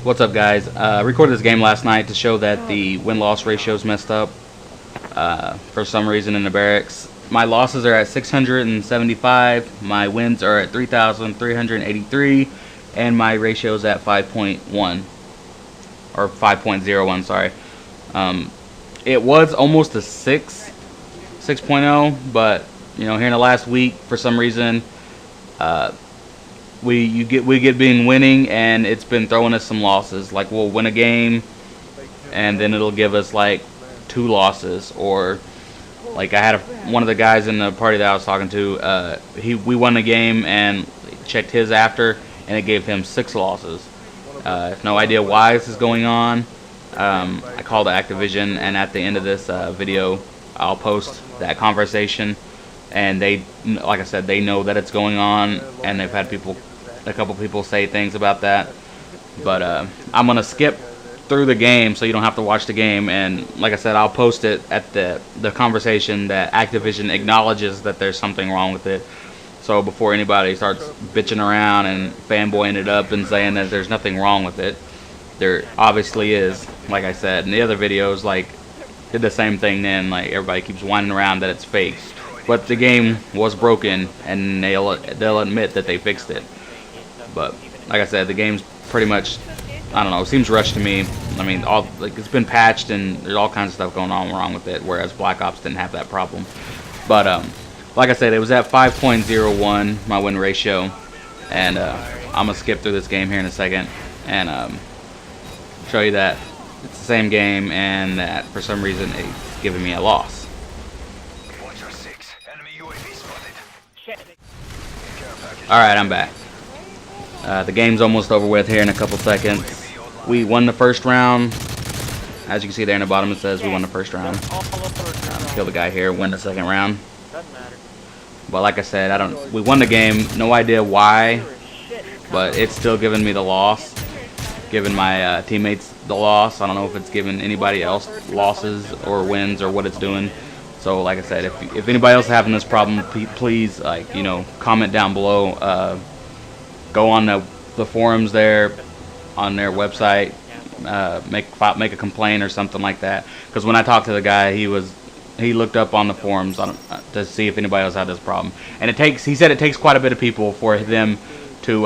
What's up, guys? I recorded this game last night to show that the win-loss ratio is messed up for some reason in the barracks. My losses are at 675, my wins are at 3,383, and my ratio is at 5.1, or 5.01, sorry. It was almost a 6.0, but you know, here in the last week, for some reason, we get been winning, and it's been throwing us some losses. Like, we'll win a game, and then it'll give us like 2 losses, or like I had one of the guys in the party that I was talking to. We won the game and checked his after, and it gave him 6 losses. I have no idea why this is going on. I called Activision, and at the end of this video, I'll post that conversation. And they, like I said, they know that it's going on, and they've had a couple people say things about that. But I'm gonna skip through the game so you don't have to watch the game. And like I said, I'll post it at the conversation that Activision acknowledges that there's something wrong with it. So before anybody starts bitching around and fanboying it up and saying that there's nothing wrong with it, there obviously is. Like I said, in the other videos, like, did the same thing then. Like, everybody keeps whining around that it's fake. But the game was broken, and they'll admit that they fixed it. But like I said, the game's pretty much, I don't know, it seems rushed to me. I mean, it's been patched, and there's all kinds of stuff going on wrong with it, whereas Black Ops didn't have that problem. But like I said, it was at 5.01 my win ratio, and I'm gonna skip through this game here in a second and show you that it's the same game, and that for some reason it's giving me a loss. Alright, I'm back. The game's almost over with here in a couple seconds. We won the first round. As you can see there in the bottom, it says we won the first round. Kill the guy here, win the second round. But like I said, we won the game. No idea why, but it's still giving me the loss. Giving my teammates the loss. I don't know if it's giving anybody else losses or wins or what it's doing. So like I said, if anybody else is having this problem, please, like, you know, comment down below. Go on the forums there, on their website, make a complaint or something like that. Because when I talked to the guy, he looked up on the forums to see if anybody else had this problem. And he said it takes quite a bit of people for them to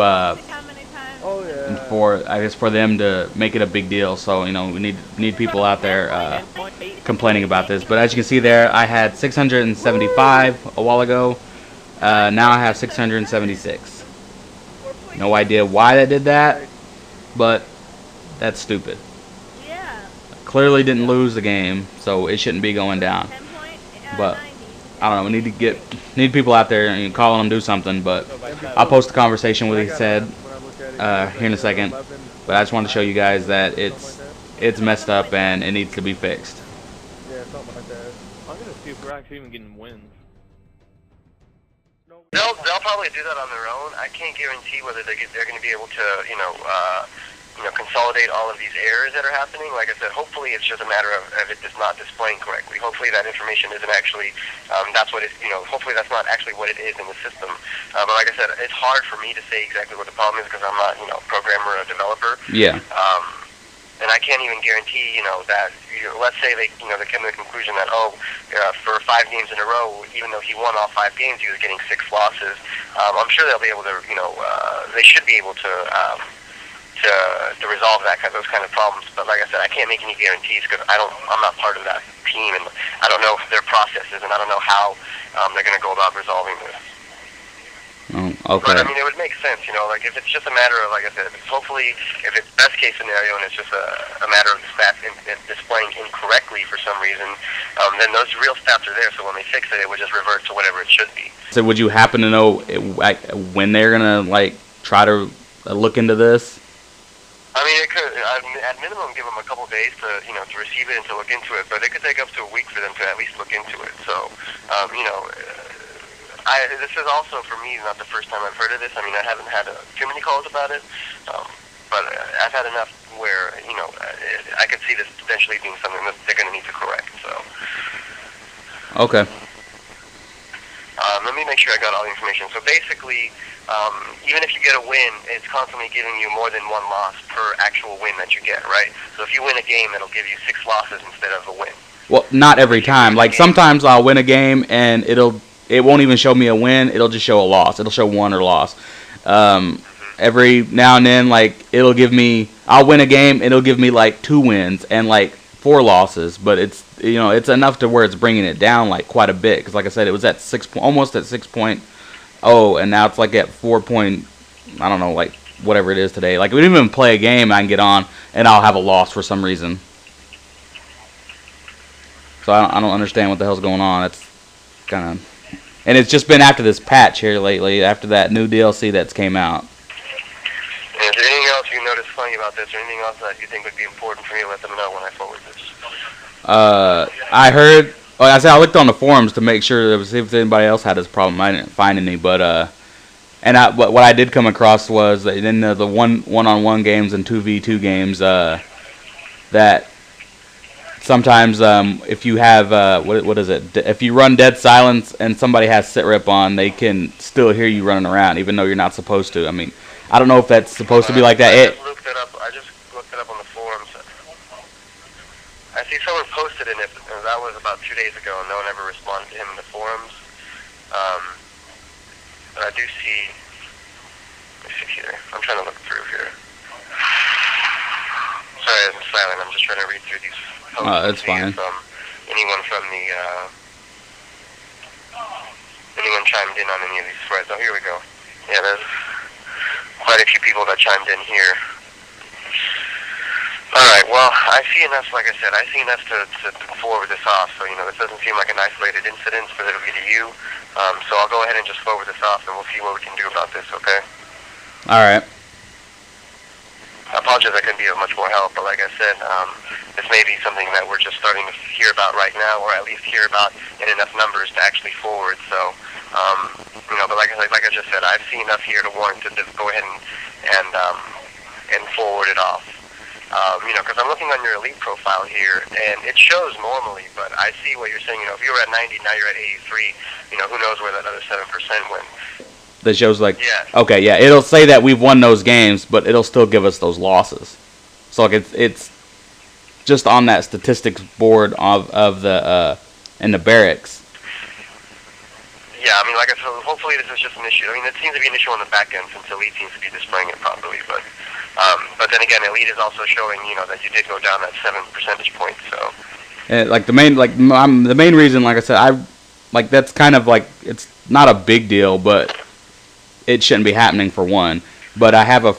for them to make it a big deal. So, you know, we need people out there complaining about this. But as you can see there, I had 675 a while ago. Now I have 676. No idea why they did that, but that's stupid. Clearly didn't lose the game, so it shouldn't be going down. But I don't know. We need people out there and calling them do something. But I'll post the conversation what he said here in a second. But I just wanted to show you guys that it's messed up and it needs to be fixed. I'm gonna see if we're actually even getting wins. They'll probably do that on their own. I can't guarantee whether they're going to be able to, consolidate all of these errors that are happening. Like I said, hopefully it's just a matter of it just not displaying correctly. Hopefully that information isn't actually, that's what it, hopefully that's not actually what it is in the system. But like I said, it's hard for me to say exactly what the problem is because I'm not, a programmer or a developer. Yeah. And I can't even guarantee, that, let's say they come to the conclusion that, for 5 games in a row, even though he won all 5 games, he was getting 6 losses. I'm sure they'll be able to, they should be able to resolve those kind of problems. But like I said, I can't make any guarantees because I'm not part of that team, and I don't know their processes, and I don't know how they're going to go about resolving this. Oh, okay. But I mean, it would make sense, like if it's just a matter of, like I said, hopefully, if it's best case scenario and it's just a matter of the stats displaying incorrectly for some reason, then those real stats are there. So when they fix it, it would just revert to whatever it should be. So would you happen to know when they're gonna try to look into this? I mean, it could, at minimum, give them a couple days to receive it and to look into it. But it could take up to a week for them to at least look into it. So, this is also, for me, not the first time I've heard of this. I mean, I haven't had too many calls about it, but I've had enough where, I could see this potentially being something that they're going to need to correct, so. Okay. Let me make sure I got all the information. So basically, even if you get a win, it's constantly giving you more than one loss per actual win that you get, right? So if you win a game, it'll give you 6 losses instead of a win. Well, not every time. Like sometimes I'll win a game and it won't even show me a win. It'll just show a loss. It'll show one or loss. Every now and then, like I'll win a game. It'll give me like 2 wins and like 4 losses. But it's it's enough to where it's bringing it down like quite a bit. Because like I said, it was at almost at 6.0, and now it's like at 4. I don't know, like whatever it is today. Like we didn't even play a game. I can get on and I'll have a loss for some reason. So I don't understand what the hell's going on. It's kind of, and it's just been after this patch here lately, after that new DLC that's came out. And is there anything else you noticed funny about this, or anything else that you think would be important for me to let them know when I forward this? I heard. Like I said, I looked on the forums to make sure if anybody else had this problem. I didn't find any, but what I did come across was that in the one-on-one games and 2v2 games, that sometimes if you have what is it? If you run Dead Silence and somebody has sit rep on, they can still hear you running around even though you're not supposed to. I mean, I don't know if that's supposed to be like that. I just looked it up on the forums. I see someone posted in it, and that was about 2 days ago, and no one ever responded to him in the forums. But I do see. Let me see here. I'm trying to look through here. Sorry, I'm silent. I'm just trying to read through these. That's fine. Anyone from the anyone chimed in on any of these threads? Oh, here we go. Yeah, there's quite a few people that chimed in here. All right. Well, I see enough. Like I said, I see enough to forward this off. So this doesn't seem like an isolated incident specifically to you. So I'll go ahead and just forward this off, and we'll see what we can do about this. Okay. All right. I apologize I couldn't be of much more help, but like I said, this may be something that we're just starting to hear about right now, or at least hear about in enough numbers to actually forward. So, but like I just said, I've seen enough here to warrant to just go ahead and forward it off. Because I'm looking on your elite profile here, and it shows normally, but I see what you're saying. If you were at 90, now you're at 83. Who knows where that other 7% went. That shows like, yeah. Okay, yeah, it'll say that we've won those games, but it'll still give us those losses. So like it's just on that statistics board of the in the barracks. Yeah, I mean, like I said, hopefully this is just an issue. I mean, it seems to be an issue on the back end since Elite seems to be displaying it properly, but then again, Elite is also showing that you did go down that 7 percentage points. So. And like the main reason, like I said, that's kind of like it's not a big deal, but it shouldn't be happening for one. But I have a No,